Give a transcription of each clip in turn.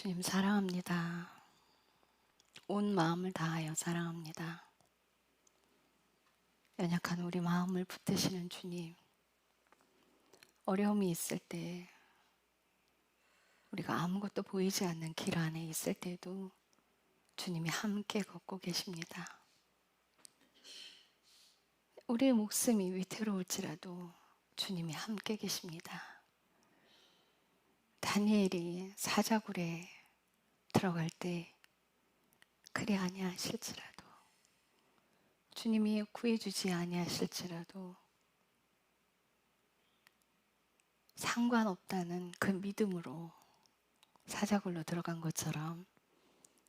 주님 사랑합니다. 온 마음을 다하여 사랑합니다. 연약한 우리 마음을 붙드시는 주님, 어려움이 있을 때, 우리가 아무것도 보이지 않는 길 안에 있을 때도 주님이 함께 걷고 계십니다. 우리의 목숨이 위태로울지라도 주님이 함께 계십니다. 다니엘이 사자굴에 들어갈 때 그리 아니하실지라도, 주님이 구해주지 아니하실지라도 상관없다는 그 믿음으로 사자굴로 들어간 것처럼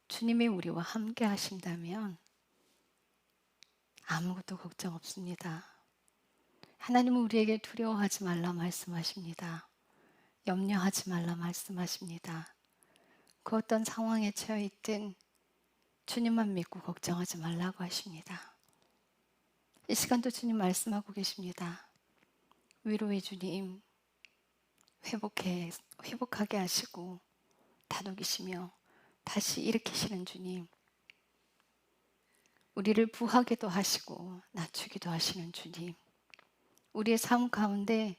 주님이 우리와 함께 하신다면 아무것도 걱정 없습니다. 하나님은 우리에게 두려워하지 말라 말씀하십니다. 염려하지 말라 말씀하십니다. 그 어떤 상황에 처해 있든 주님만 믿고 걱정하지 말라고 하십니다. 이 시간도 주님 말씀하고 계십니다. 위로의 주님, 회복하게 하시고 다독이시며 다시 일으키시는 주님, 우리를 부하게도 하시고 낮추기도 하시는 주님, 우리의 삶 가운데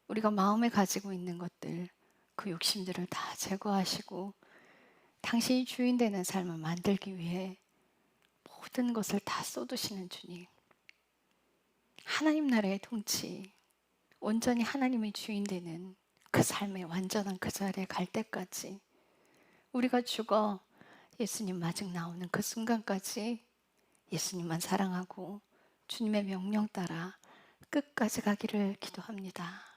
우리가 마음에 가지고 있는 것들, 그 욕심들을 다 제거하시고 당신이 주인 되는 삶을 만들기 위해 모든 것을 다 쏟으시는 주님, 하나님 나라의 통치, 온전히 하나님의 주인 되는 그 삶의 완전한 그 자리에 갈 때까지, 우리가 죽어 예수님 마중 나오는 그 순간까지 예수님만 사랑하고 주님의 명령 따라 끝까지 가기를 기도합니다.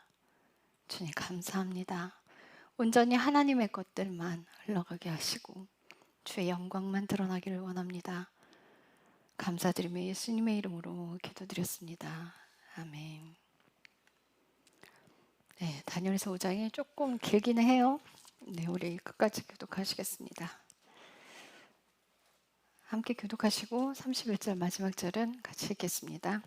주님 감사합니다. 온전히 하나님의 것들만 흘러가게 하시고 주의 영광만 드러나기를 원합니다. 감사드리며 예수님의 이름으로 기도드렸습니다. 아멘. 네, 다니엘서 5장이 조금 길기는 해요. 네, 우리 끝까지 교독하시겠습니다. 함께 교독하시고 31절 마지막 절은 같이 읽겠습니다.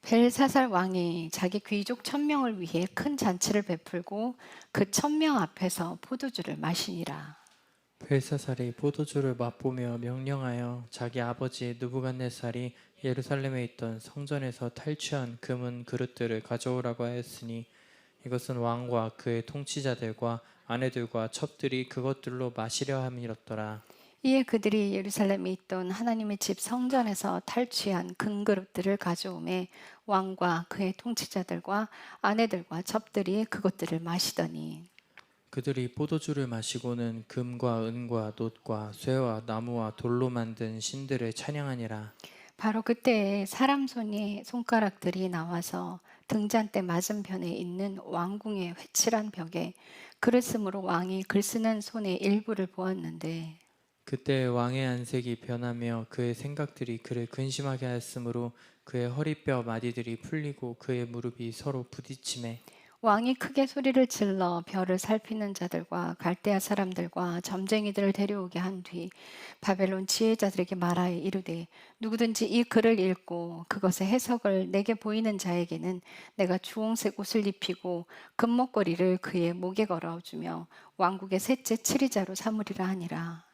벨사살 왕이 자기 귀족 1000명을 위해 큰 잔치를 베풀고 그 1000명 앞에서 포도주를 마시니라. 벨사살이 포도주를 맛보며 명령하여 자기 아버지 느부갓네살이 예루살렘에 있던 성전에서 탈취한 금은 그릇들을 가져오라고 하였으니 이것은 왕과 그의 통치자들과 아내들과 첩들이 그것들로 마시려 함이었더라. 이에 그들이 예루살렘에 있던 하나님의 집 성전에서 탈취한 금그릇들을 가져오매 왕과 그의 통치자들과 아내들과 첩들이 그것들을 마시더니 그들이 포도주를 마시고는 금과 은과 놋과 쇠와 나무와 돌로 만든 신들을 찬양하니라. 바로 그때에 사람 손이 손가락들이 나와서 등잔대 맞은편에 있는 왕궁의 회칠한 벽에 글을 왕이 글 쓰는 손의 일부를 보았는데 그때 왕의 안색이 변하며 그의 생각들이 그를 근심하게 하였으므로 그의 허리뼈 마디들이 풀리고 그의 무릎이 서로 부딪히매 왕이 크게 소리를 질러 별을 살피는 자들과 갈대아 사람들과 점쟁이들을 데려오게 한 뒤 바벨론 지혜자들에게 말하여 이르되 누구든지 이 글을 읽고 그것의 해석을 내게 보이는 자에게는 내가 주홍색 옷을 입히고 금목걸이를 그의 목에 걸어주며 왕국의 셋째 치리자로 삼으리라 하니라.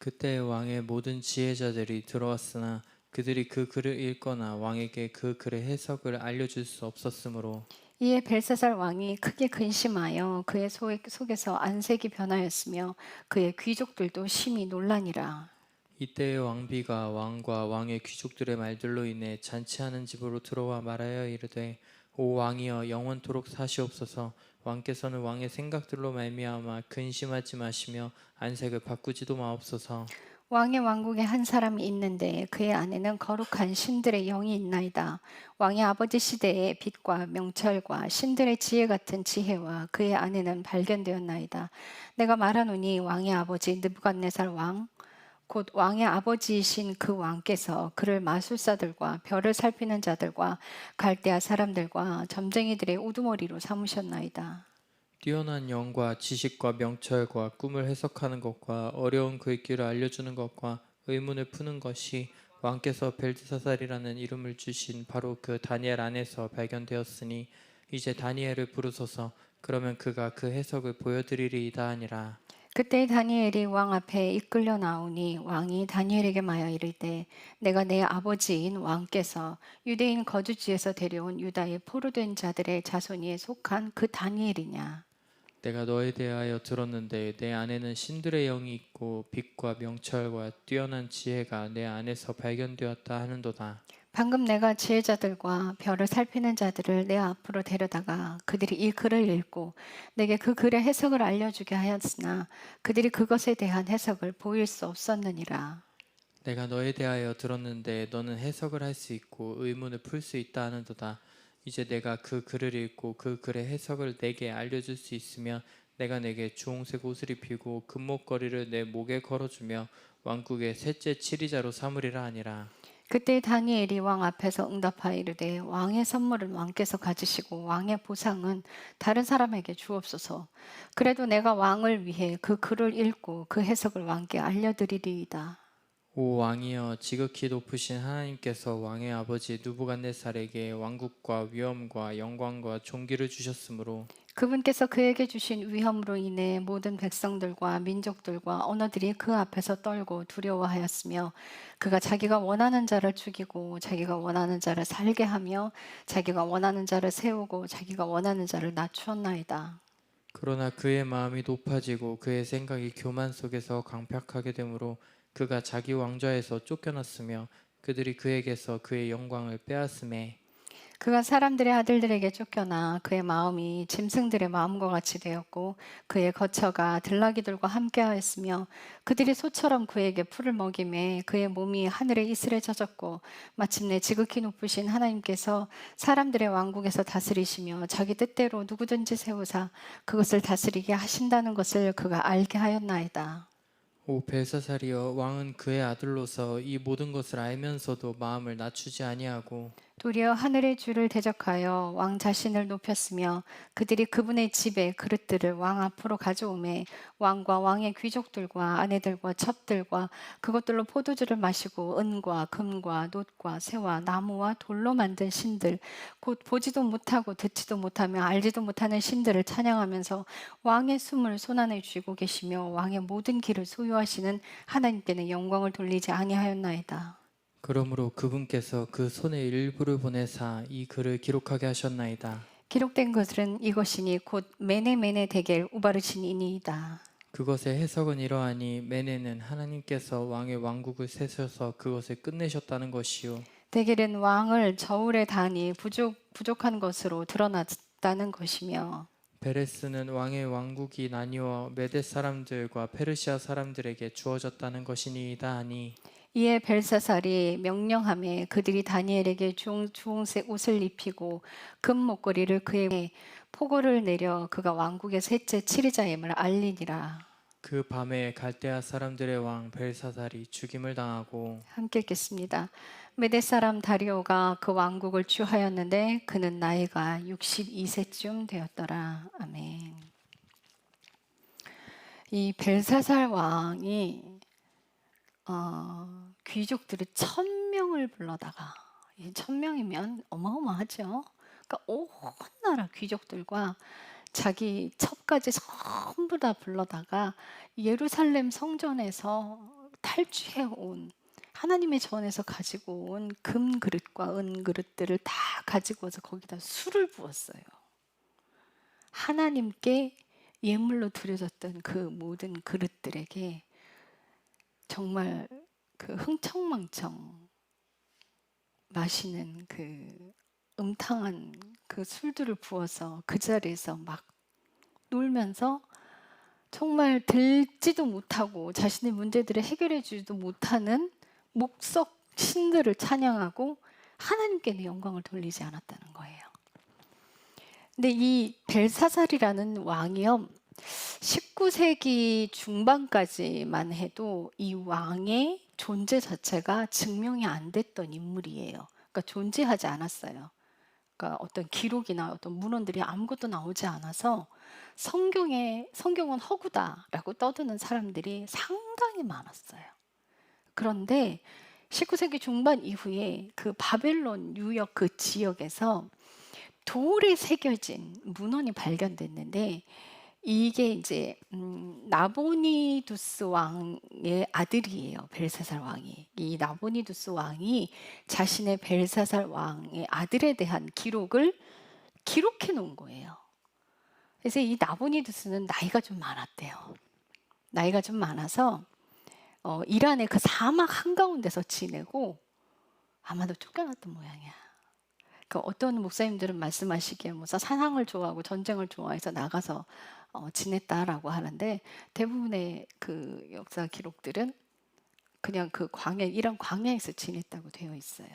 그때 왕의 모든 지혜자들이 들어왔으나 그들이 그 글을 읽거나 왕에게 그 글의 해석을 알려줄 수 없었으므로 이에 벨사살 왕이 크게 근심하여 그의 속에서 안색이 변하였으며 그의 귀족들도 심히 놀라니라. 이때의 왕비가 왕과 왕의 귀족들의 말들로 인해 잔치하는 집으로 들어와 말하여 이르되 오 왕이여 영원토록 사시옵소서. 왕께서는 왕의 생각들로 말미암아 근심하지 마시며 안색을 바꾸지도 마옵소서. 왕의 왕국에 한 사람이 있는데 그의 안에는 거룩한 신들의 영이 있나이다. 왕의 아버지 시대의 빛과 명철과 신들의 지혜 같은 지혜와 그의 안에는 발견되었나이다. 내가 말하노니 왕의 아버지 느부갓네살 왕 곧 왕의 아버지이신 그 왕께서 그를 마술사들과 별을 살피는 자들과 갈대아 사람들과 점쟁이들의 우두머리로 삼으셨나이다. 뛰어난 영과 지식과 명철과 꿈을 해석하는 것과 어려운 글귀를 알려주는 것과 의문을 푸는 것이 왕께서 벨드사살이라는 이름을 주신 바로 그 다니엘 안에서 발견되었으니 이제 다니엘을 부르소서. 그러면 그가 그 해석을 보여드리리이다 하니라. 그때 다니엘이 왕 앞에 이끌려 나오니 왕이 다니엘에게 말하여 이르되 내가 내 아버지인 왕께서 유대인 거주지에서 데려온 유다의 포로된 자들의 자손에 속한 그 다니엘이냐. 내가 너에 대하여 들었는데 내 안에는 신들의 영이 있고 빛과 명철과 뛰어난 지혜가 내 안에서 발견되었다 하는도다. 방금 내가 지혜자들과 별을 살피는 자들을 내 앞으로 데려다가 그들이 이 글을 읽고 내게 그 글의 해석을 알려주게 하였으나 그들이 그것에 대한 해석을 보일 수 없었느니라. 내가 너에 대하여 들었는데 너는 해석을 할 수 있고 의문을 풀 수 있다 하는도다. 이제 내가 그 글을 읽고 그 글의 해석을 내게 알려줄 수 있으면 내가 내게 주홍색 옷을 입히고 금목걸이를 내 목에 걸어주며 왕국의 셋째 치리자로 삼으리라 하니라. 그때 다니엘이 왕 앞에서 응답하여 이르되 왕의 선물은 왕께서 가지시고 왕의 보상은 다른 사람에게 주옵소서. 그래도 내가 왕을 위해 그 글을 읽고 그 해석을 왕께 알려드리리이다. 오 왕이여, 지극히 높으신 하나님께서 왕의 아버지 누부갓네살에게 왕국과 위엄과 영광과 존귀를 주셨으므로 그분께서 그에게 주신 위엄으로 인해 모든 백성들과 민족들과 언어들이 그 앞에서 떨고 두려워하였으며 그가 자기가 원하는 자를 죽이고 자기가 원하는 자를 살게 하며 자기가 원하는 자를 세우고 자기가 원하는 자를 낮추었나이다. 그러나 그의 마음이 높아지고 그의 생각이 교만 속에서 강팍하게 되므로 그가 자기 왕좌에서 쫓겨났으며 그들이 그에게서 그의 영광을 빼앗음에 그가 사람들의 아들들에게 쫓겨나 그의 마음이 짐승들의 마음과 같이 되었고 그의 거처가 들나귀들과 함께하였으며 그들이 소처럼 그에게 풀을 먹이매 그의 몸이 하늘의 이슬에 젖었고 마침내 지극히 높으신 하나님께서 사람들의 왕국에서 다스리시며 자기 뜻대로 누구든지 세우사 그것을 다스리게 하신다는 것을 그가 알게 하였나이다. 오 벨사살이여, 왕은 그의 아들로서 이 모든 것을 알면서도 마음을 낮추지 아니하고 도리어 하늘의 주를 대적하여 왕 자신을 높였으며 그들이 그분의 집에 그릇들을 왕 앞으로 가져오매 왕과 왕의 귀족들과 아내들과 첩들과 그것들로 포도주를 마시고 은과 금과 놋과 쇠와 나무와 돌로 만든 신들 곧 보지도 못하고 듣지도 못하며 알지도 못하는 신들을 찬양하면서 왕의 숨을 손안에 쥐고 계시며 왕의 모든 길을 소유하시는 하나님께는 영광을 돌리지 아니하였나이다. 그러므로 그분께서 그 손의 일부를 보내사 이 글을 기록하게 하셨나이다. 기록된 것은 이것이니 곧 메네 데겔 우바르신이니이다. 그것의 해석은 이러하니 메네는 하나님께서 왕의 왕국을 세셔서 그것을 끝내셨다는 것이요 데겔은 왕을 저울에 다니 부족한 것으로 드러났다는 것이며 베레스는 왕의 왕국이 나뉘어 메대 사람들과 페르시아 사람들에게 주어졌다는 것이니이다 하니 이에 벨사살이 명령하며 그들이 다니엘에게 주홍색 옷을 입히고 금 목걸이를 그에게 포고를 내려 그가 왕국의 셋째 치리자임을 알리니라. 그 밤에 갈대아 사람들의 왕 벨사살이 죽임을 당하고 함께 읽겠습니다. 메대 사람 다리오가 그 왕국을 주하였는데 그는 나이가 62세쯤 되었더라. 아멘. 이 벨사살 왕이 귀족들을 1,000명을 불러다가 1,000명이면 어마어마하죠. 그러니까 온 나라 귀족들과 자기 첩까지 전부 다 불러다가 예루살렘 성전에서 탈취해 온 하나님의 전에서 가지고 온 금 그릇과 은 그릇들을 다 가지고 와서 거기다 술을 부었어요. 하나님께 예물로 드려졌던 그 모든 그릇들에게 정말 그 흥청망청 마시는 그 음탕한 그 술들을 부어서 그 자리에서 막 놀면서 정말 들지도 못하고 자신의 문제들을 해결해 주지도 못하는 목석 신들을 찬양하고 하나님께는 영광을 돌리지 않았다는 거예요. 근데 이 벨사살이라는 왕이요, 19세기 중반까지만 해도 이 왕의 존재 자체가 증명이 안 됐던 인물이에요. 그러니까 존재하지 않았어요. 그러니까 어떤 기록이나 어떤 문헌들이 아무것도 나오지 않아서 성경은 허구다라고 떠드는 사람들이 상당히 많았어요. 그런데 19세기 중반 이후에 그 바벨론 뉴욕 그 지역에서 돌에 새겨진 문헌이 발견됐는데 이게 이제 나보니두스 왕의 아들이에요. 벨사살 왕이. 이 나보니두스 왕이 자신의 벨사살 왕의 아들에 대한 기록을 기록해 놓은 거예요. 그래서 이 나보니두스는 나이가 좀 많았대요. 나이가 좀 많아서 이란의 그 사막 한가운데서 지내고 아마도 쫓겨났던 모양이야. 그 어떤 목사님들은 말씀하시기에 뭐 사상을 좋아하고 전쟁을 좋아해서 나가서 지냈다라고 하는데 대부분의 그 역사 기록들은 그냥 그 광야, 이란 광야에서 지냈다고 되어 있어요.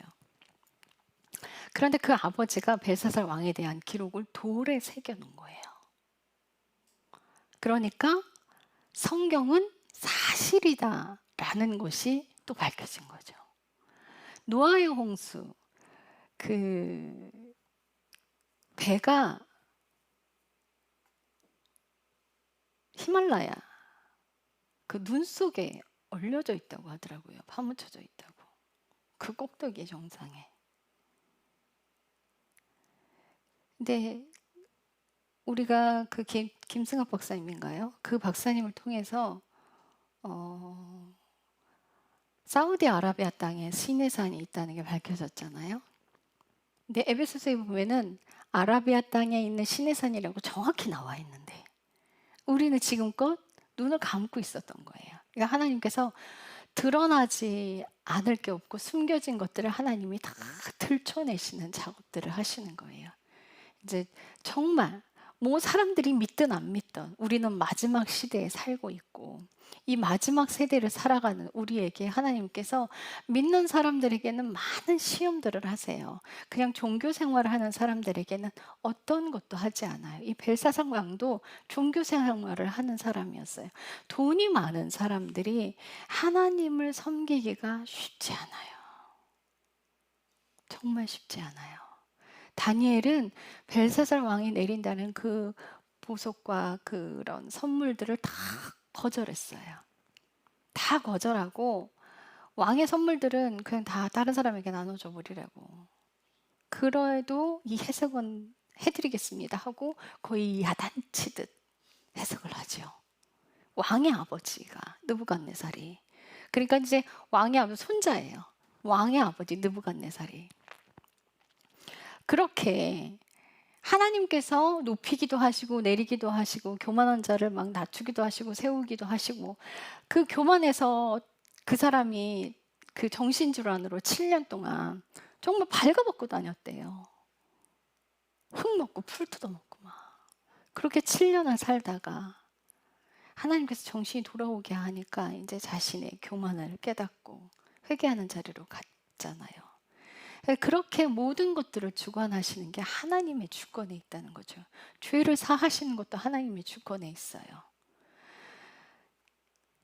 그런데 그 아버지가 벨사살 왕에 대한 기록을 돌에 새겨 놓은 거예요. 그러니까 성경은 사실이다라는 것이 또 밝혀진 거죠. 노아의 홍수, 그 배가 히말라야 그 눈 속에 얼려져 있다고 하더라고요. 파묻혀져 있다고. 그 꼭대기 정상에. 근데 우리가 그 김승학 박사님인가요? 그 박사님을 통해서 사우디아라비아 땅에 시내산이 있다는 게 밝혀졌잖아요. 근데 에베소서에 보면은 아라비아 땅에 있는 시내산이라고 정확히 나와 있는데 우리는 지금껏 눈을 감고 있었던 거예요. 그러니까 하나님께서 드러나지 않을 게 없고 숨겨진 것들을 하나님이 다 들춰내시는 작업들을 하시는 거예요. 이제 정말 뭐 사람들이 믿든 안 믿든 우리는 마지막 시대에 살고 있고 이 마지막 세대를 살아가는 우리에게 하나님께서 믿는 사람들에게는 많은 시험들을 하세요. 그냥 종교 생활을 하는 사람들에게는 어떤 것도 하지 않아요. 이 벨사살 왕도 종교 생활을 하는 사람이었어요. 돈이 많은 사람들이 하나님을 섬기기가 쉽지 않아요. 정말 쉽지 않아요. 다니엘은 벨사살 왕이 내린다는 그 보석과 그런 선물들을 다 거절했어요. 다 거절하고 왕의 선물들은 그냥 다 다른 사람에게 나눠줘 버리라고. 그래도 이 해석은 해드리겠습니다 하고 거의 야단치듯 해석을 하죠. 왕의 아버지가 느부갓네살이. 그러니까 이제 왕의 아버지 손자예요. 왕의 아버지 느부갓네살이. 그렇게 하나님께서 높이기도 하시고 내리기도 하시고 교만한 자를 막 낮추기도 하시고 세우기도 하시고 그 교만해서 그 사람이 그 정신질환으로 7년 동안 정말 발가벗고 다녔대요. 흙 먹고 풀 뜯어먹고 막 그렇게 7년을 살다가 하나님께서 정신이 돌아오게 하니까 이제 자신의 교만을 깨닫고 회개하는 자리로 갔잖아요. 그렇게 모든 것들을 주관하시는 게 하나님의 주권에 있다는 거죠. 죄를 사하시는 것도 하나님의 주권에 있어요.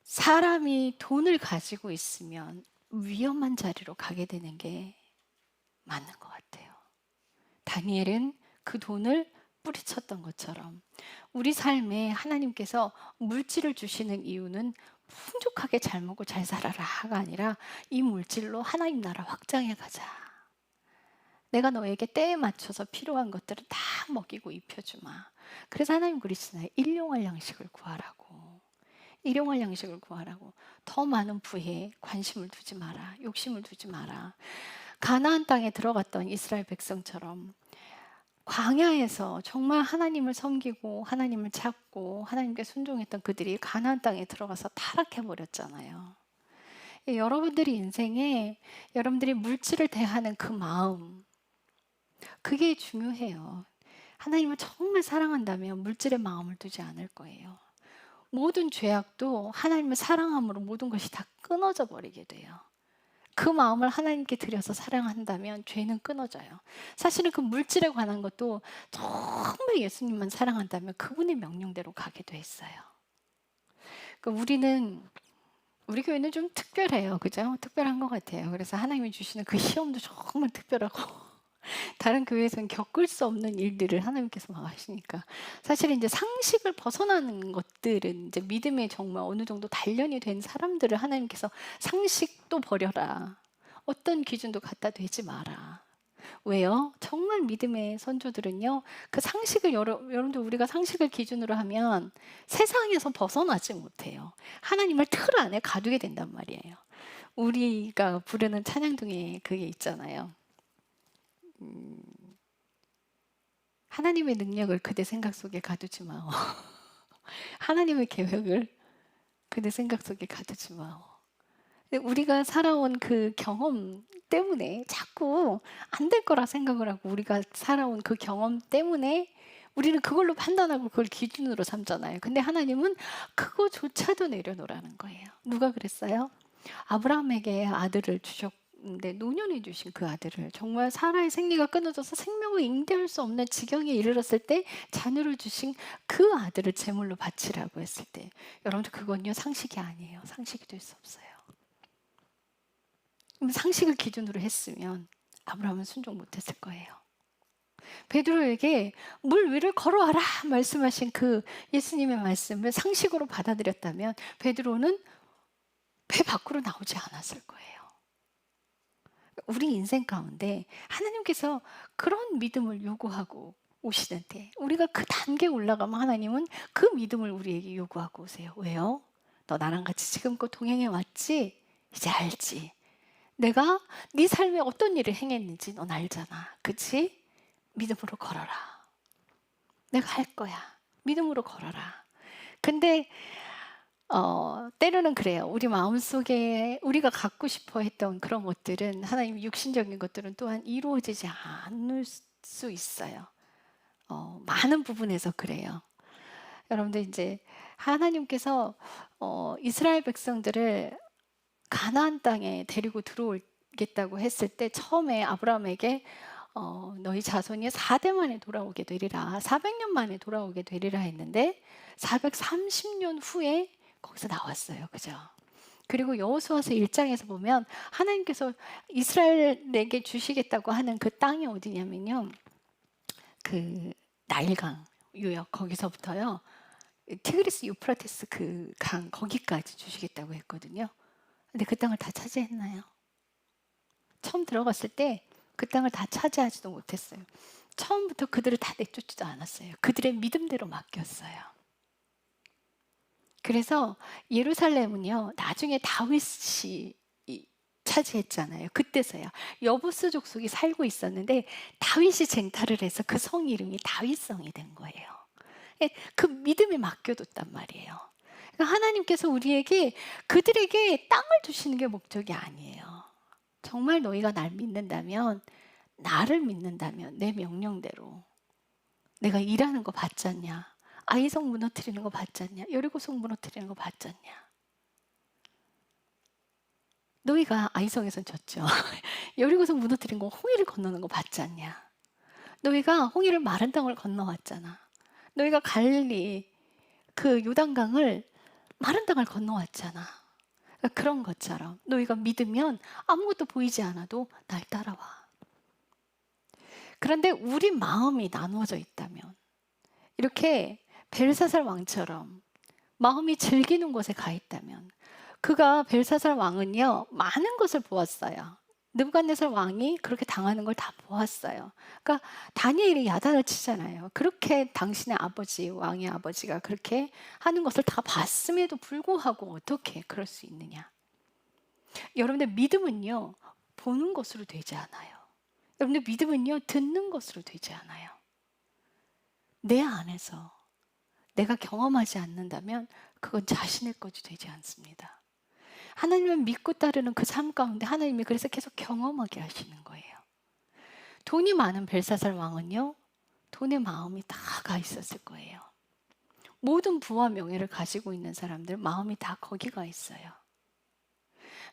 사람이 돈을 가지고 있으면 위험한 자리로 가게 되는 게 맞는 것 같아요. 다니엘은 그 돈을 뿌리쳤던 것처럼 우리 삶에 하나님께서 물질을 주시는 이유는 풍족하게 잘 먹고 잘 살아라가 아니라 이 물질로 하나님 나라 확장해 가자. 내가 너에게 때에 맞춰서 필요한 것들을 다 먹이고 입혀주마. 그래서 하나님 그러시잖아요. 일용할 양식을 구하라고. 일용할 양식을 구하라고. 더 많은 부에 관심을 두지 마라. 욕심을 두지 마라. 가나안 땅에 들어갔던 이스라엘 백성처럼 광야에서 정말 하나님을 섬기고 하나님을 찾고 하나님께 순종했던 그들이 가나안 땅에 들어가서 타락해버렸잖아요. 여러분들이 인생에 여러분들이 물질을 대하는 그 마음 그게 중요해요. 하나님을 정말 사랑한다면 물질의 마음을 두지 않을 거예요. 모든 죄악도 하나님을 사랑함으로 모든 것이 다 끊어져 버리게 돼요. 그 마음을 하나님께 드려서 사랑한다면 죄는 끊어져요. 사실은 그 물질에 관한 것도 정말 예수님만 사랑한다면 그분의 명령대로 가게 돼 있어요. 그러니까 우리 교회는 좀 특별해요. 그죠? 특별한 것 같아요. 그래서 하나님이 주시는 그 시험도 정말 특별하고 다른 교회에서는 겪을 수 없는 일들을 하나님께서 막 하시니까 사실 이제 상식을 벗어나는 것들은 이제 믿음에 정말 어느 정도 단련이 된 사람들을 하나님께서 상식도 버려라. 어떤 기준도 갖다 대지 마라. 왜요? 정말 믿음의 선조들은요. 그 상식을 여러분들 우리가 상식을 기준으로 하면 세상에서 벗어나지 못해요. 하나님을 틀 안에 가두게 된단 말이에요. 우리가 부르는 찬양 중에 그게 있잖아요. 하나님의 능력을 그대 생각 속에 가두지 마오. 하나님의 계획을 그대 생각 속에 가두지 마오. 근데 우리가 살아온 그 경험 때문에 자꾸 안 될 거라 생각을 하고 우리가 살아온 그 경험 때문에 우리는 그걸로 판단하고 그걸 기준으로 삼잖아요. 근데 하나님은 그거조차도 내려놓으라는 거예요. 누가 그랬어요? 아브라함에게 아들을 주셨는데 노년에 주신 그 아들을 정말 사라의 생리가 끊어져서 생명을 ing대할 수 없는 지경에 이르렀을 때 자녀를 주신 그 아들을 제물로 바치라고 했을 때 여러분들 그건요 상식이 아니에요. 상식이 될 수 없어요. 그럼 상식을 기준으로 했으면 아브라함은 순종 못했을 거예요. 베드로에게 물 위를 걸어와라 말씀하신 그 예수님의 말씀을 상식으로 받아들였다면 베드로는 배 밖으로 나오지 않았을 거예요. 우리 인생 가운데 하나님께서 그런 믿음을 요구하고 오시는데 우리가 그 단계에 올라가면 하나님은 그 믿음을 우리에게 요구하고 오세요. 왜요? 너 나랑 같이 지금껏 동행해 왔지? 이제 알지? 내가 네 삶에 어떤 일을 행했는지 넌 알잖아. 그치? 믿음으로 걸어라. 내가 할 거야. 믿음으로 걸어라. 근데 때로는 그래요. 우리 마음속에 우리가 갖고 싶어 했던 그런 것들은 하나님 육신적인 것들은 또한 이루어지지 않을 수 있어요. 많은 부분에서 그래요. 여러분들 이제 하나님께서 이스라엘 백성들을 가나안 땅에 데리고 들어오겠다고 했을 때 처음에 아브라함에게 너희 자손이 4대 만에 돌아오게 되리라 400년 만에 돌아오게 되리라 했는데 430년 후에 거기서 나왔어요. 그죠? 그리고 여호수아서 1장에서 보면 하나님께서 이스라엘에게 주시겠다고 하는 그 땅이 어디냐면요. 그 나일강 유역 거기서부터요. 티그리스 유프라테스 그 강 거기까지 주시겠다고 했거든요. 근데 그 땅을 다 차지했나요? 처음 들어갔을 때 그 땅을 다 차지하지도 못했어요. 처음부터 그들을 다 내쫓지도 않았어요. 그들의 믿음대로 맡겼어요. 그래서 예루살렘은요, 나중에 다윗이 차지했잖아요. 그때서야 여부스 족속이 살고 있었는데 다윗이 쟁탈을 해서 그 성 이름이 다윗성이 된 거예요. 그 믿음에 맡겨뒀단 말이에요. 그러니까 하나님께서 우리에게 그들에게 땅을 주시는 게 목적이 아니에요. 정말 너희가 날 믿는다면, 나를 믿는다면 내 명령대로 내가 일하는 거 봤지 않냐? 아이성 무너뜨리는 거 봤지 않냐? 여리고성 무너뜨리는 거 봤지 않냐? 너희가 아이성에선 졌죠. 여리고성 무너뜨린 거 홍해를 건너는 거 봤지 않냐? 너희가 홍해를 마른 땅을 건너왔잖아. 너희가 갈릴리 그 요단강을 마른 땅을 건너왔잖아. 그런 것처럼 너희가 믿으면 아무것도 보이지 않아도 날 따라와. 그런데 우리 마음이 나누어져 있다면 이렇게 벨사살 왕처럼 마음이 즐기는 곳에 가 있다면 그가 벨사살 왕은요 많은 것을 보았어요. 느부갓네살 왕이 그렇게 당하는 걸 다 보았어요. 그러니까 다니엘이 야단을 치잖아요. 그렇게 당신의 아버지, 왕의 아버지가 그렇게 하는 것을 다 봤음에도 불구하고 어떻게 그럴 수 있느냐? 여러분들 믿음은요 보는 것으로 되지 않아요. 여러분들 믿음은요 듣는 것으로 되지 않아요. 내 안에서 내가 경험하지 않는다면 그건 자신의 것이 되지 않습니다. 하나님을 믿고 따르는 그 삶 가운데 하나님이 그래서 계속 경험하게 하시는 거예요. 돈이 많은 벨사살 왕은요 돈의 마음이 다 가 있었을 거예요. 모든 부와 명예를 가지고 있는 사람들 마음이 다 거기 가 있어요.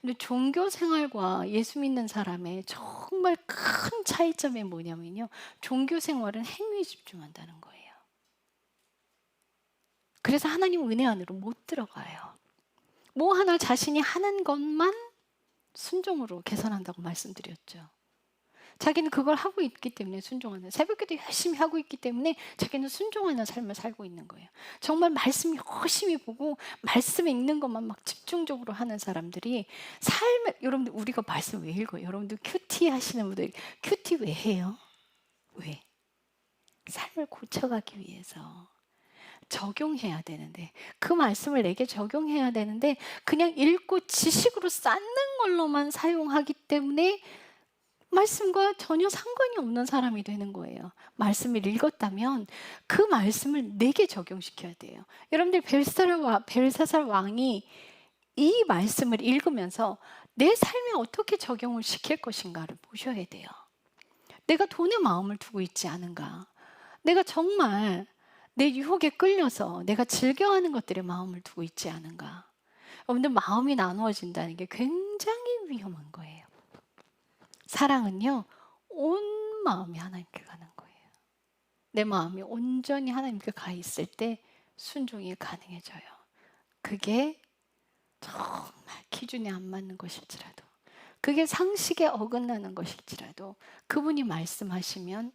근데 종교 생활과 예수 믿는 사람의 정말 큰 차이점이 뭐냐면요 종교 생활은 행위에 집중한다는 거예요. 그래서 하나님 은혜 안으로 못 들어가요. 뭐 하나 자신이 하는 것만 순종으로 개선한다고 말씀드렸죠. 자기는 그걸 하고 있기 때문에 순종하는, 새벽기도 열심히 하고 있기 때문에 자기는 순종하는 삶을 살고 있는 거예요. 정말 말씀 열심히 보고 말씀 읽는 것만 막 집중적으로 하는 사람들이 삶을, 여러분들 우리가 말씀 왜 읽어요? 여러분들 큐티 하시는 분들 큐티 왜 해요? 왜? 삶을 고쳐가기 위해서. 적용해야 되는데, 그 말씀을 내게 적용해야 되는데 그냥 읽고 지식으로 쌓는 걸로만 사용하기 때문에 말씀과 전혀 상관이 없는 사람이 되는 거예요. 말씀을 읽었다면 그 말씀을 내게 적용시켜야 돼요. 여러분들 벨사살 왕이 이 말씀을 읽으면서 내 삶에 어떻게 적용을 시킬 것인가를 보셔야 돼요. 내가 돈에 마음을 두고 있지 않은가? 내가 정말 내 유혹에 끌려서 내가 즐겨하는 것들에 마음을 두고 있지 않은가? 여러분들, 마음이 나누어진다는 게 굉장히 위험한 거예요. 사랑은요, 온 마음이 하나님께 가는 거예요. 내 마음이 온전히 하나님께 가 있을 때 순종이 가능해져요. 그게 정말 기준에 안 맞는 것일지라도, 그게 상식에 어긋나는 것일지라도 그분이 말씀하시면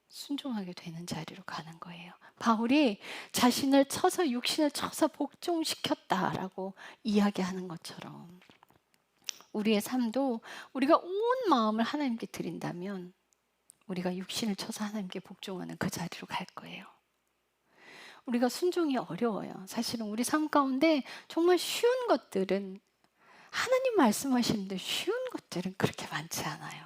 순종하게 되는 자리로 가는 거예요. 바울이 자신을 쳐서, 육신을 쳐서 복종시켰다라고 이야기하는 것처럼 우리의 삶도 우리가 온 마음을 하나님께 드린다면 우리가 육신을 쳐서 하나님께 복종하는 그 자리로 갈 거예요. 우리가 순종이 어려워요. 사실은 우리 삶 가운데 정말 쉬운 것들은, 하나님 말씀하시는데 쉬운 것들은 그렇게 많지 않아요.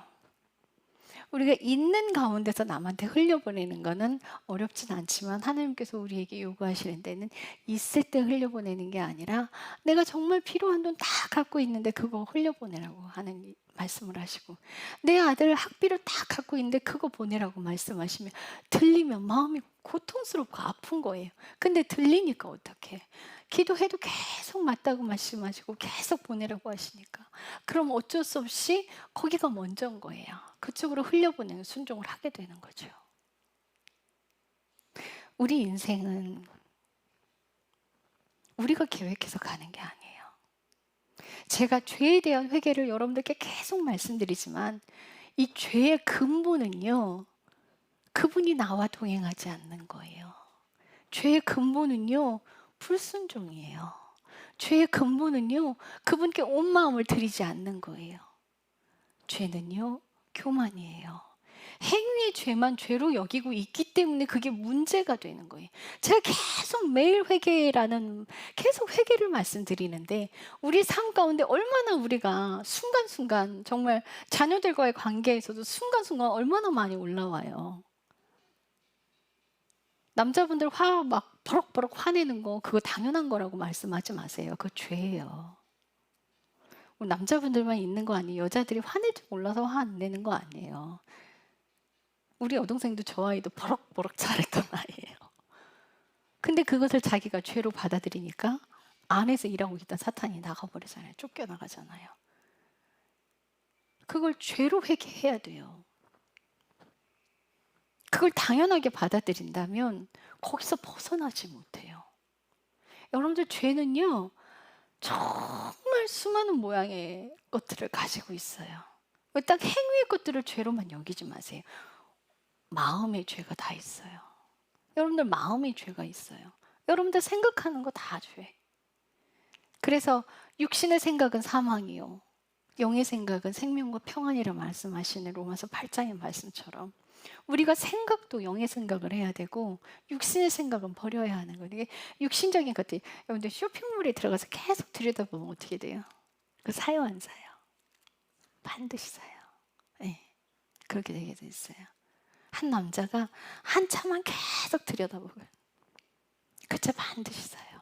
우리가 있는 가운데서 남한테 흘려보내는 거는 어렵진 않지만 하나님께서 우리에게 요구하시는 데는 있을 때 흘려보내는 게 아니라 내가 정말 필요한 돈 다 갖고 있는데 그거 흘려보내라고 하는 말씀을 하시고, 내 아들 학비를 다 갖고 있는데 그거 보내라고 말씀하시면 들리면 마음이 고통스럽고 아픈 거예요. 근데 들리니까 어떡해. 기도해도 계속 맞다고 말씀하시고 계속 보내라고 하시니까 그럼 어쩔 수 없이 거기가 먼저인 거예요. 그쪽으로 흘려보내는 순종을 하게 되는 거죠. 우리 인생은 우리가 계획해서 가는 게 아니에요. 제가 죄에 대한 회개를 여러분들께 계속 말씀드리지만 이 죄의 근본은요, 그분이 나와 동행하지 않는 거예요. 죄의 근본은요, 불순종이에요. 죄의 근본은요, 그분께 온 마음을 드리지 않는 거예요. 죄는요, 교만이에요. 행위의 죄만 죄로 여기고 있기 때문에 그게 문제가 되는 거예요. 제가 계속 매일 회개라는, 계속 회개를 말씀드리는데 우리 삶 가운데 얼마나 우리가 순간순간, 정말 자녀들과의 관계에서도 순간순간 얼마나 많이 올라와요. 남자분들 화 막 버럭버럭 화내는 거 그거 당연한 거라고 말씀하지 마세요. 그거 죄예요. 남자분들만 있는 거 아니에요. 여자들이 화낼 줄 몰라서 화 안 내는 거 아니에요. 우리 여동생도 저 아이도 버럭버럭 잘했던 아이예요. 근데 그것을 자기가 죄로 받아들이니까 안에서 일하고 있던 사탄이 나가버리잖아요. 쫓겨나가잖아요. 그걸 죄로 회개해야 돼요. 그걸 당연하게 받아들인다면 거기서 벗어나지 못해요. 여러분들, 죄는요, 정말 수많은 모양의 것들을 가지고 있어요. 딱 행위의 것들을 죄로만 여기지 마세요. 마음의 죄가 다 있어요. 여러분들 마음의 죄가 있어요. 여러분들 생각하는 거 다 죄. 그래서 육신의 생각은 사망이요, 영의 생각은 생명과 평안이라 말씀하시는 로마서 8장의 말씀처럼 우리가 생각도 영의 생각을 해야 되고 육신의 생각은 버려야 하는 거예요. 이게 육신적인 것들, 여러분들 쇼핑몰에 들어가서 계속 들여다보면 어떻게 돼요? 그 사요 안 사요? 반드시 사요. 네, 그렇게 되게 돼 있어요. 한 남자가 한참만 계속 들여다보고 그 차 반드시 사요.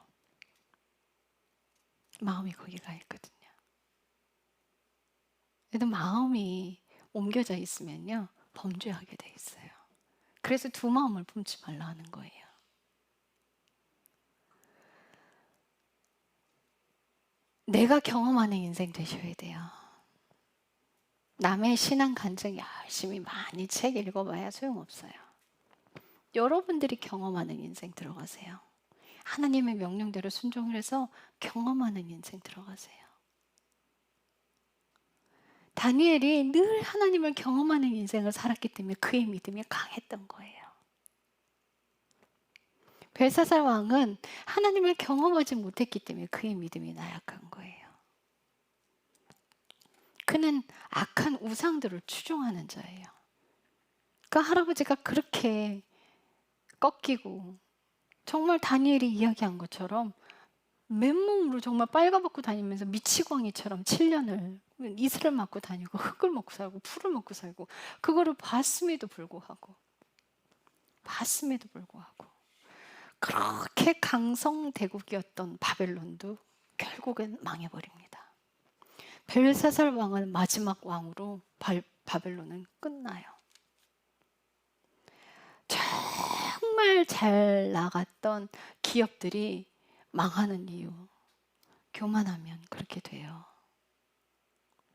마음이 거기 가 있거든요. 그래도 마음이 옮겨져 있으면요, 범죄하게 돼 있어요. 그래서 두 마음을 품지 말라 하는 거예요. 내가 경험하는 인생 되셔야 돼요. 남의 신앙 간증 열심히 많이 책 읽어봐야 소용없어요. 여러분들이 경험하는 인생 들어가세요. 하나님의 명령대로 순종을 해서 경험하는 인생 들어가세요. 다니엘이 늘 하나님을 경험하는 인생을 살았기 때문에 그의 믿음이 강했던 거예요. 벨사살 왕은 하나님을 경험하지 못했기 때문에 그의 믿음이 나약한 거예요. 그는 악한 우상들을 추종하는 자예요. 그러니까 할아버지가 그렇게 꺾이고 정말 다니엘이 이야기한 것처럼 맨몸으로 정말 빨가벗고 다니면서 미치광이처럼 7년을 이슬을 맞고 다니고 흙을 먹고 살고 풀을 먹고 살고 그거를 봤음에도 불구하고 그렇게 강성대국이었던 바벨론도 결국엔 망해버립니다. 벨사살 왕을 마지막 왕으로 바벨론은 끝나요. 정말 잘 나갔던 기업들이 망하는 이유, 교만하면 그렇게 돼요.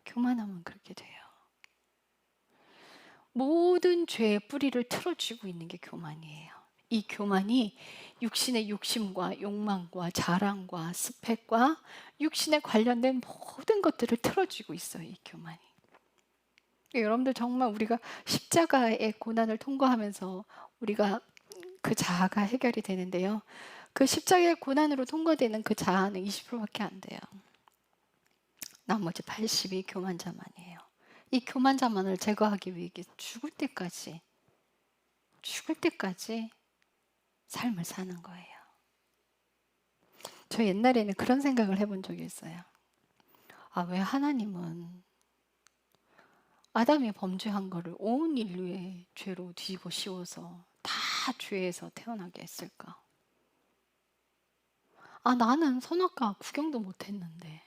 교만하면 그렇게 돼요. 모든 죄의 뿌리를 틀어쥐고 있는 게 교만이에요. 이 교만이 육신의 욕심과 욕망과 자랑과 스펙과 육신에 관련된 모든 것들을 틀어쥐고 있어요. 이 교만이. 여러분들 정말 우리가 십자가의 고난을 통과하면서 우리가 그 자아가 해결이 되는데요. 그 십자가의 고난으로 통과되는 그 자아는 20%밖에 안 돼요. 나머지 80이 교만자만이에요. 이 교만자만을 제거하기 위해 죽을 때까지 삶을 사는 거예요. 저 옛날에는 그런 생각을 해본 적이 있어요. 왜 하나님은 아담이 범죄한 거를 온 인류의 죄로 뒤집어 씌워서 다 죄에서 태어나게 했을까? 나는 선악과 구경도 못했는데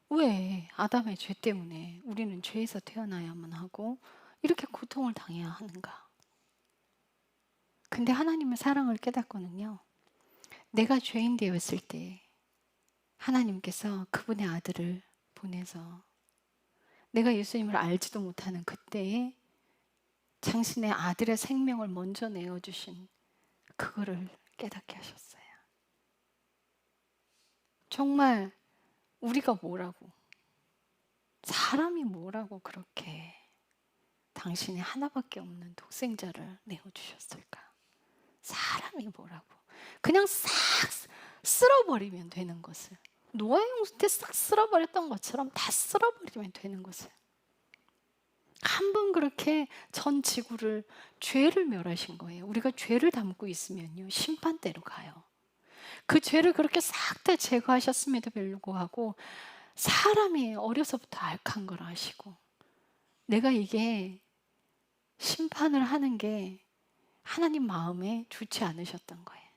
왜 아담의 죄 때문에 우리는 죄에서 태어나야만 하고 이렇게 고통을 당해야 하는가? 근데 하나님의 사랑을 깨닫고는요. 내가 죄인 되었을 때 하나님께서 그분의 아들을 보내서 내가 예수님을 알지도 못하는 그때에 당신의 아들의 생명을 먼저 내어주신 그거를 깨닫게 하셨어요. 정말 우리가 뭐라고, 사람이 뭐라고 그렇게 당신이 하나밖에 없는 독생자를 내어주셨을까? 사람이 뭐라고. 그냥 싹 쓸어버리면 되는 것을. 노아 용수 때 싹 쓸어버렸던 것처럼 다 쓸어버리면 되는 것을. 한 번 그렇게 전 지구를 죄를 멸하신 거예요. 우리가 죄를 담고 있으면요. 심판대로 가요. 그 죄를 그렇게 싹 다 제거하셨음에도 불구하고 사람이 어려서부터 악한 걸 아시고 내가 이게 심판을 하는 게 하나님 마음에 좋지 않으셨던 거예요.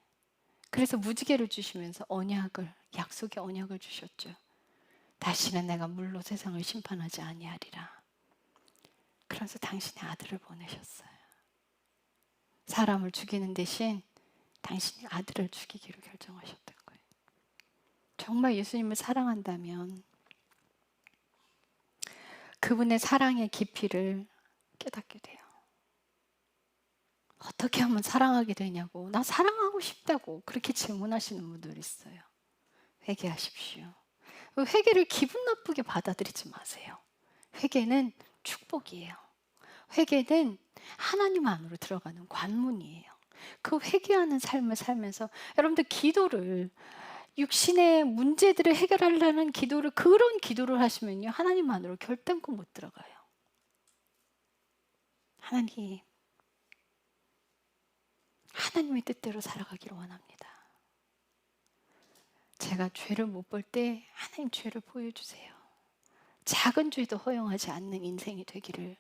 그래서 무지개를 주시면서 약속의 언약을 주셨죠. 다시는 내가 물로 세상을 심판하지 아니하리라. 그래서 당신의 아들을 보내셨어요. 사람을 죽이는 대신 당신의 아들을 죽이기로 결정하셨던 거예요. 정말 예수님을 사랑한다면 그분의 사랑의 깊이를 깨닫게 돼요. 어떻게 하면 사랑하게 되냐고, 나 사랑하고 싶다고 그렇게 질문하시는 분들 있어요. 회개하십시오. 회개를 기분 나쁘게 받아들이지 마세요. 회개는 축복이에요. 회개는 하나님 안으로 들어가는 관문이에요. 그 회개하는 삶을 살면서 여러분들 기도를 육신의 문제들을 해결하려는 그런 기도를 하시면요. 하나님 안으로 결단코 못 들어가요. 하나님의 뜻대로 살아가기를 원합니다. 제가 죄를 못 볼 때 하나님 죄를 보여주세요. 작은 죄도 허용하지 않는 인생이 되기를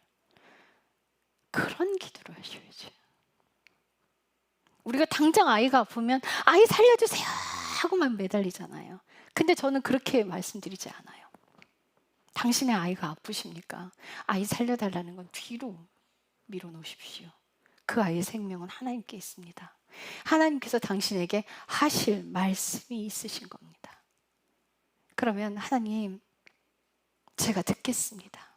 그런 기도를 하셔야죠. 우리가 당장 아이가 아프면 아이 살려주세요 하고만 매달리잖아요. 근데 저는 그렇게 말씀드리지 않아요. 당신의 아이가 아프십니까? 아이 살려달라는 건 뒤로 밀어놓으십시오. 그 아이의 생명은 하나님께 있습니다. 하나님께서 당신에게 하실 말씀이 있으신 겁니다. 그러면 하나님, 제가 듣겠습니다.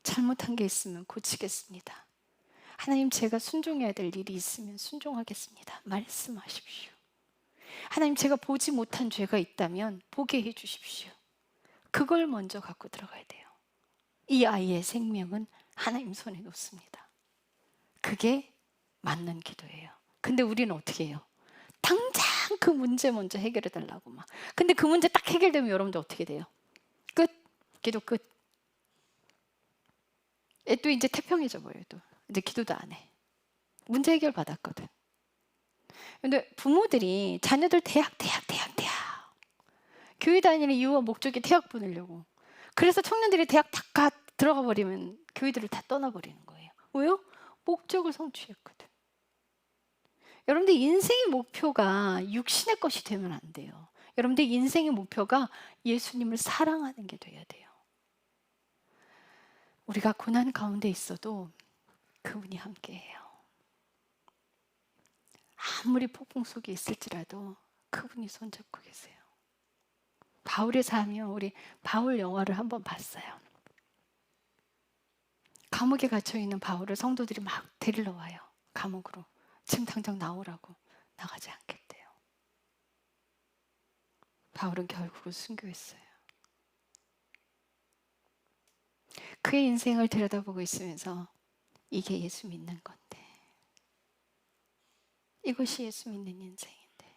잘못한 게 있으면 고치겠습니다. 하나님, 제가 순종해야 될 일이 있으면 순종하겠습니다. 말씀하십시오. 하나님, 제가 보지 못한 죄가 있다면 보게 해 주십시오. 그걸 먼저 갖고 들어가야 돼요. 이 아이의 생명은 하나님 손에 놓습니다. 그게 맞는 기도예요. 근데 우리는 어떻게 해요? 당장 그 문제 먼저 해결해 달라고 막. 근데 그 문제 딱 해결되면 여러분들 어떻게 돼요? 끝. 기도 끝. 또 이제 태평해져 버려요. 또 이제 기도도 안 해. 문제 해결 받았거든. 근데 부모들이 자녀들 대학 교회 다니는 이유와 목적이 대학 보내려고. 그래서 청년들이 대학 다 들어가 버리면 교회들을 다 떠나버리는 거예요. 왜요? 목적을 성취했거든. 여러분들 인생의 목표가 육신의 것이 되면 안 돼요. 여러분들 인생의 목표가 예수님을 사랑하는 게 돼야 돼요. 우리가 고난 가운데 있어도 그분이 함께해요. 아무리 폭풍 속에 있을지라도 그분이 손잡고 계세요. 바울의 삶이요. 우리 바울 영화를 한번 봤어요. 감옥에 갇혀있는 바울을 성도들이 막 데리러 와요. 감옥으로. 지금 당장 나오라고. 나가지 않겠대요. 바울은 결국은 순교했어요. 그의 인생을 들여다보고 있으면서 이게 예수 믿는 건데, 이것이 예수 믿는 인생인데,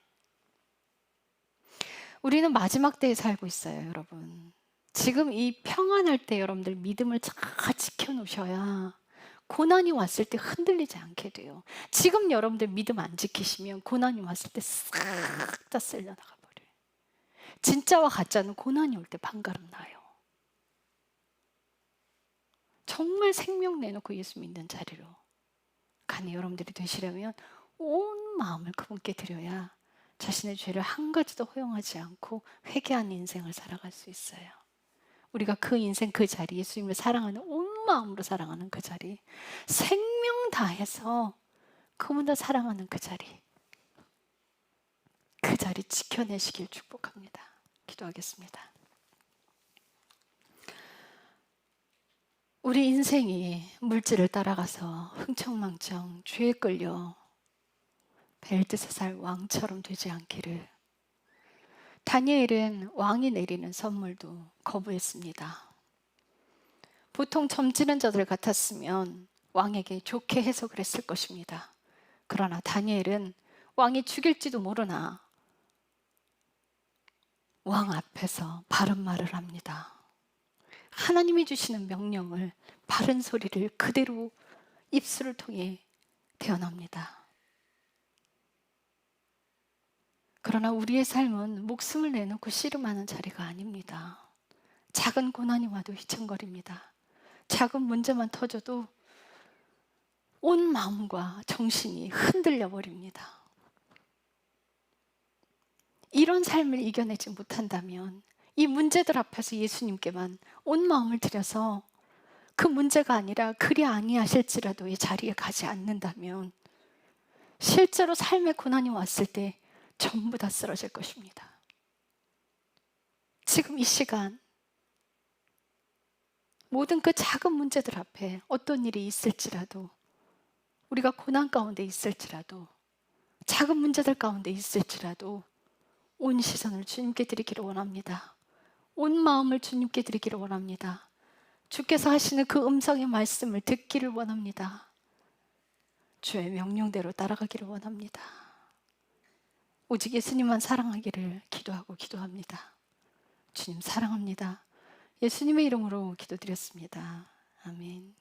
우리는 마지막 때에 살고 있어요. 여러분, 지금 이 평안할 때 여러분들 믿음을 잘 지켜놓으셔야 고난이 왔을 때 흔들리지 않게 돼요. 지금 여러분들 믿음 안 지키시면 고난이 왔을 때 싹 다 쓸려나가 버려요. 진짜와 가짜는 고난이 올 때 반가름 나요. 정말 생명 내놓고 예수 믿는 자리로 가는 여러분들이 되시려면 온 마음을 그분께 드려야 자신의 죄를 한 가지도 허용하지 않고 회개한 인생을 살아갈 수 있어요. 우리가 그 인생 그 자리, 예수님을 사랑하는 온 마음으로 사랑하는 그 자리, 생명 다해서 그분을 사랑하는 그 자리, 그 자리 지켜내시길 축복합니다. 기도하겠습니다. 우리 인생이 물질을 따라가서 흥청망청 죄에 끌려 벨트세 살 왕처럼 되지 않기를. 다니엘은 왕이 내리는 선물도 거부했습니다. 보통 점지는 자들 같았으면 왕에게 좋게 해석을 했을 것입니다. 그러나 다니엘은 왕이 죽일지도 모르나 왕 앞에서 바른 말을 합니다. 하나님이 주시는 명령을, 바른 소리를 그대로 입술을 통해 대언합니다. 그러나 우리의 삶은 목숨을 내놓고 씨름하는 자리가 아닙니다. 작은 고난이 와도 휘청거립니다. 작은 문제만 터져도 온 마음과 정신이 흔들려 버립니다. 이런 삶을 이겨내지 못한다면 이 문제들 앞에서 예수님께만 온 마음을 들여서 그 문제가 아니라 그리 아니하실지라도의 자리에 가지 않는다면 실제로 삶의 고난이 왔을 때 전부 다 쓰러질 것입니다. 지금 이 시간 모든 그 작은 문제들 앞에 어떤 일이 있을지라도, 우리가 고난 가운데 있을지라도, 작은 문제들 가운데 있을지라도 온 시선을 주님께 드리기를 원합니다. 온 마음을 주님께 드리기를 원합니다. 주께서 하시는 그 음성의 말씀을 듣기를 원합니다. 주의 명령대로 따라가기를 원합니다. 오직 예수님만 사랑하기를 기도합니다. 주님 사랑합니다. 예수님의 이름으로 기도드렸습니다. 아멘.